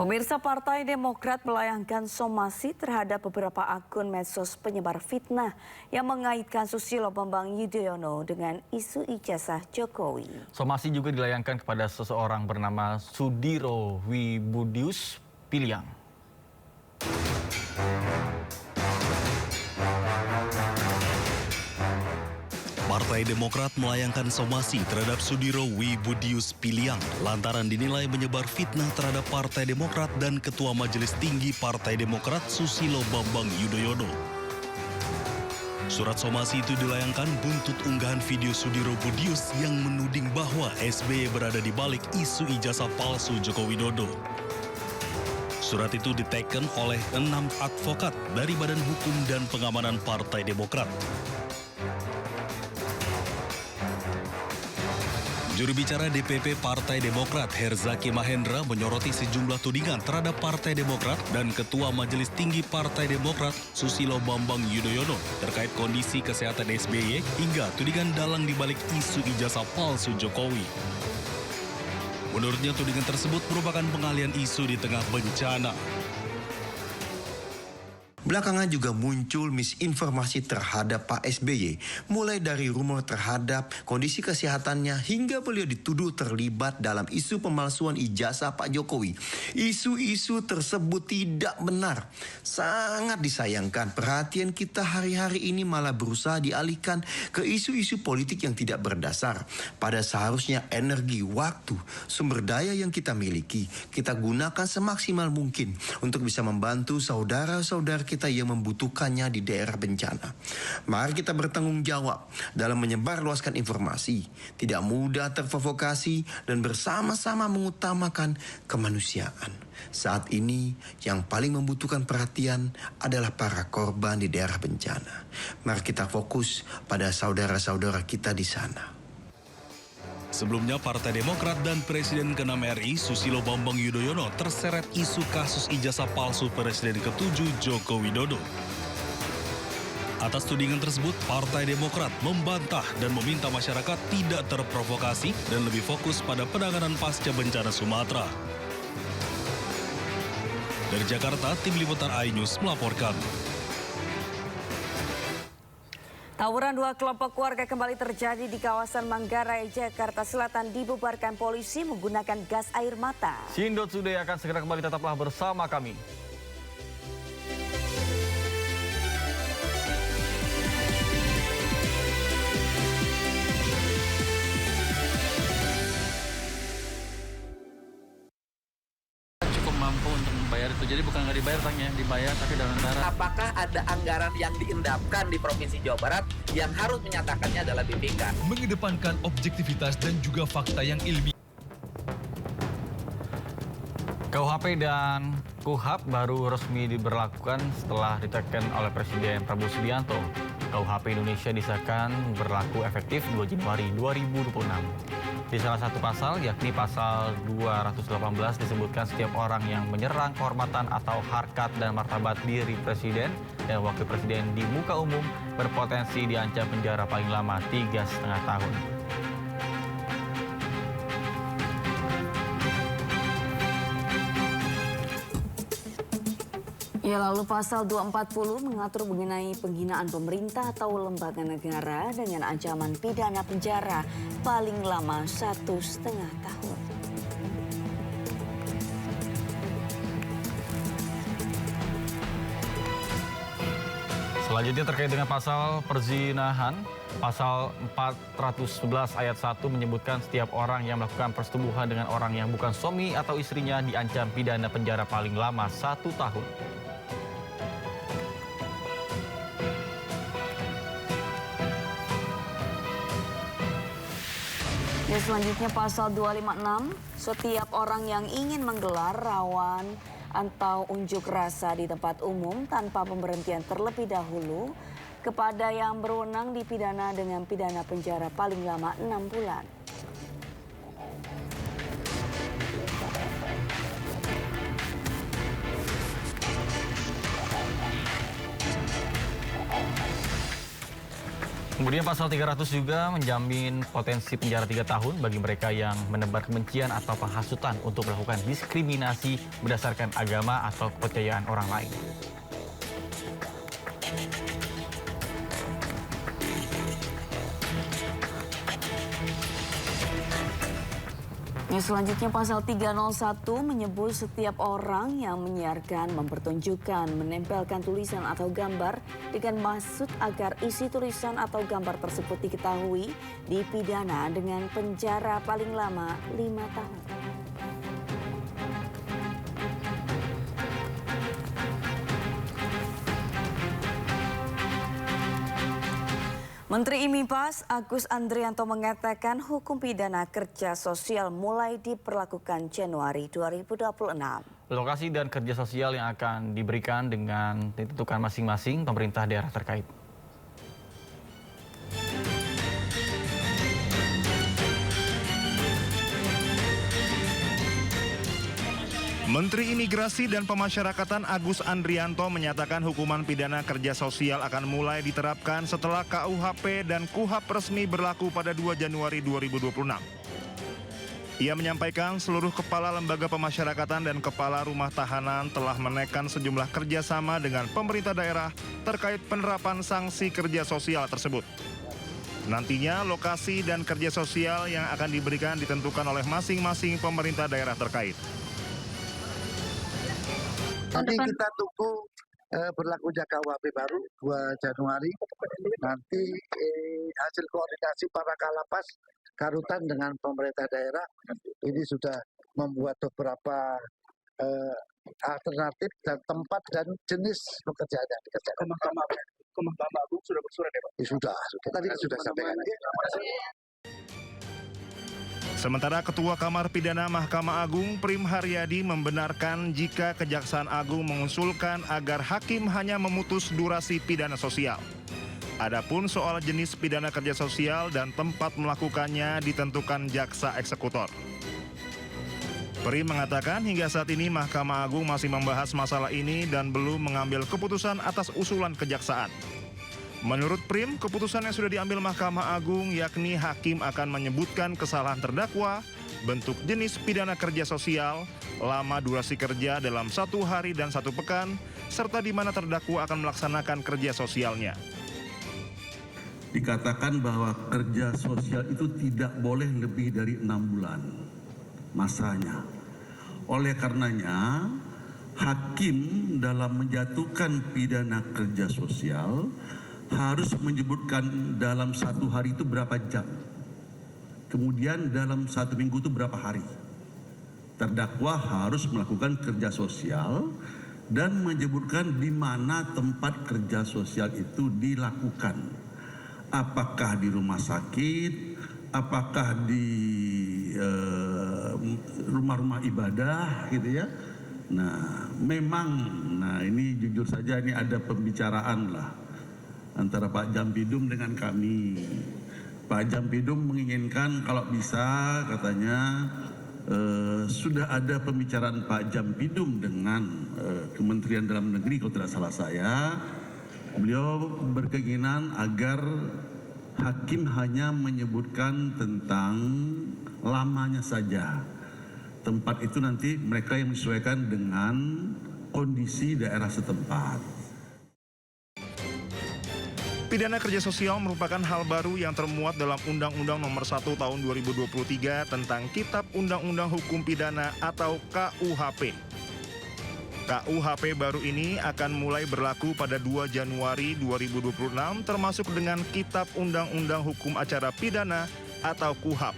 Pemirsa, Partai Demokrat melayangkan somasi terhadap beberapa akun medsos penyebar fitnah yang mengaitkan Susilo Bambang Yudhoyono dengan isu ijazah Jokowi. Somasi juga dilayangkan kepada seseorang bernama Sudiro Wibudius Piliang. Partai Demokrat melayangkan somasi terhadap Sudiro Wibudius Piliang lantaran dinilai menyebar fitnah terhadap Partai Demokrat dan Ketua Majelis Tinggi Partai Demokrat Susilo Bambang Yudhoyono. Surat somasi itu dilayangkan buntut unggahan video Sudiro Budius yang menuding bahwa SBY berada di balik isu ijazah palsu Joko Widodo. Surat itu diteken oleh 6 advokat dari Badan Hukum dan Pengamanan Partai Demokrat. Juru bicara DPP Partai Demokrat Herzaki Mahendra menyoroti sejumlah tudingan terhadap Partai Demokrat dan Ketua Majelis Tinggi Partai Demokrat Susilo Bambang Yudhoyono terkait kondisi kesehatan SBY hingga tudingan dalang dibalik isu ijazah palsu Jokowi. Menurutnya tudingan tersebut merupakan pengalihan isu di tengah bencana. Belakangan juga muncul misinformasi terhadap Pak SBY, mulai dari rumor terhadap kondisi kesehatannya hingga beliau dituduh terlibat dalam isu pemalsuan ijazah Pak Jokowi. Isu-isu tersebut tidak benar. Sangat disayangkan perhatian kita hari-hari ini malah berusaha dialihkan ke isu-isu politik yang tidak berdasar. Pada seharusnya energi, waktu, sumber daya yang kita miliki, kita gunakan semaksimal mungkin untuk bisa membantu saudara-saudara kita yang membutuhkannya di daerah bencana. Mari kita bertanggung jawab dalam menyebarluaskan informasi, tidak mudah terprovokasi dan bersama-sama mengutamakan kemanusiaan. Saat ini yang paling membutuhkan perhatian adalah para korban di daerah bencana. Mari kita fokus pada saudara-saudara kita di sana. Sebelumnya Partai Demokrat dan Presiden ke-6 RI Susilo Bambang Yudhoyono terseret isu kasus ijazah palsu Presiden ke-7 Joko Widodo. Atas tudingan tersebut, Partai Demokrat membantah dan meminta masyarakat tidak terprovokasi dan lebih fokus pada penanganan pasca bencana Sumatera. Dari Jakarta, Tim Liputan iNews melaporkan. Tawuran dua kelompok warga kembali terjadi di kawasan Manggarai, Jakarta Selatan dibubarkan polisi menggunakan gas air mata. Sindot Today akan segera kembali, tetaplah bersama kami. Cukup mampu untuk membayar itu, jadi bukan nggak dibayar tangnya, dibayar tapi dalam cara. Apakah ada anggaran yang diendapkan di Provinsi Jawa Barat yang harus menyatakannya adalah BPK? Mengedepankan objektivitas dan juga fakta yang ilmiah. KUHP dan KUHAP baru resmi diberlakukan setelah diteken oleh Presiden Prabowo Subianto. KUHP Indonesia disahkan berlaku efektif 2 Januari 2026. Di salah satu pasal, yakni pasal 218, disebutkan setiap orang yang menyerang kehormatan atau harkat dan martabat diri Presiden dan Wakil Presiden di muka umum berpotensi diancam penjara paling lama 3,5 tahun. Ya, lalu pasal 240 mengatur mengenai penghinaan pemerintah atau lembaga negara dengan ancaman pidana penjara paling lama 1,5 tahun. Selanjutnya terkait dengan pasal perzinahan, pasal 411 ayat 1 menyebutkan setiap orang yang melakukan persetubuhan dengan orang yang bukan suami atau istrinya diancam pidana penjara paling lama 1 tahun. Ya, selanjutnya pasal 256, setiap orang yang ingin menggelar rawan atau unjuk rasa di tempat umum tanpa pemberhentian terlebih dahulu kepada yang berwenang dipidana dengan pidana penjara paling lama 6 bulan. Kemudian pasal 300 juga menjamin potensi penjara 3 tahun bagi mereka yang menebar kebencian atau penghasutan untuk melakukan diskriminasi berdasarkan agama atau kepercayaan orang lain. Selanjutnya pasal 301 menyebut setiap orang yang menyiarkan, mempertunjukkan, menempelkan tulisan atau gambar dengan maksud agar isi tulisan atau gambar tersebut diketahui dipidana dengan penjara paling lama 5 tahun. Menteri IMIPAS Agus Andrianto mengatakan hukum pidana kerja sosial mulai diberlakukan Januari 2026. Lokasi dan kerja sosial yang akan diberikan dengan ditentukan masing-masing pemerintah daerah terkait. Menteri Imigrasi dan Pemasyarakatan Agus Andrianto menyatakan hukuman pidana kerja sosial akan mulai diterapkan setelah KUHP dan KUHAP resmi berlaku pada 2 Januari 2026. Ia menyampaikan seluruh kepala lembaga pemasyarakatan dan kepala rumah tahanan telah menaikkan sejumlah kerjasama dengan pemerintah daerah terkait penerapan sanksi kerja sosial tersebut. Nantinya lokasi dan kerja sosial yang akan diberikan ditentukan oleh masing-masing pemerintah daerah terkait. Nanti kita tunggu berlakunya KUHP baru 2 Januari. Nanti hasil koordinasi para kalapas Karutan dengan pemerintah daerah ini sudah membuat beberapa alternatif dan tempat dan jenis pekerjaan yang dikerjakan. Mahkamah Agung sudah bersurat ya Pak? Sudah. Tadi sudah sampaikan. Sementara Ketua Kamar Pidana Mahkamah Agung Prim Haryadi membenarkan jika Kejaksaan Agung mengusulkan agar hakim hanya memutus durasi pidana sosial. Adapun soal jenis pidana kerja sosial dan tempat melakukannya ditentukan jaksa eksekutor. Prim mengatakan hingga saat ini Mahkamah Agung masih membahas masalah ini dan belum mengambil keputusan atas usulan kejaksaan. Menurut Prim, keputusan yang sudah diambil Mahkamah Agung yakni hakim akan menyebutkan kesalahan terdakwa, bentuk jenis pidana kerja sosial, lama durasi kerja dalam 1 hari dan 1 pekan, serta di mana terdakwa akan melaksanakan kerja sosialnya. Dikatakan bahwa kerja sosial itu tidak boleh lebih dari 6 bulan masanya. Oleh karenanya, hakim dalam menjatuhkan pidana kerja sosial harus menyebutkan dalam 1 hari itu berapa jam. Kemudian dalam 1 minggu itu berapa hari. Terdakwa harus melakukan kerja sosial dan menyebutkan di mana tempat kerja sosial itu dilakukan. Apakah di rumah sakit, apakah di rumah-rumah ibadah gitu ya. Nah, memang ini jujur saja ini ada pembicaraan lah antara Pak Jampidum dengan kami. Pak Jampidum menginginkan kalau bisa katanya sudah ada pembicaraan Pak Jampidum dengan Kementerian Dalam Negeri kalau tidak salah saya. Beliau berkeinginan agar hakim hanya menyebutkan tentang lamanya saja. Tempat itu nanti mereka yang menyesuaikan dengan kondisi daerah setempat. Pidana kerja sosial merupakan hal baru yang termuat dalam Undang-Undang Nomor 1 Tahun 2023 tentang Kitab Undang-Undang Hukum Pidana atau KUHP. KUHP baru ini akan mulai berlaku pada 2 Januari 2026 termasuk dengan Kitab Undang-Undang Hukum Acara Pidana atau KUHAP.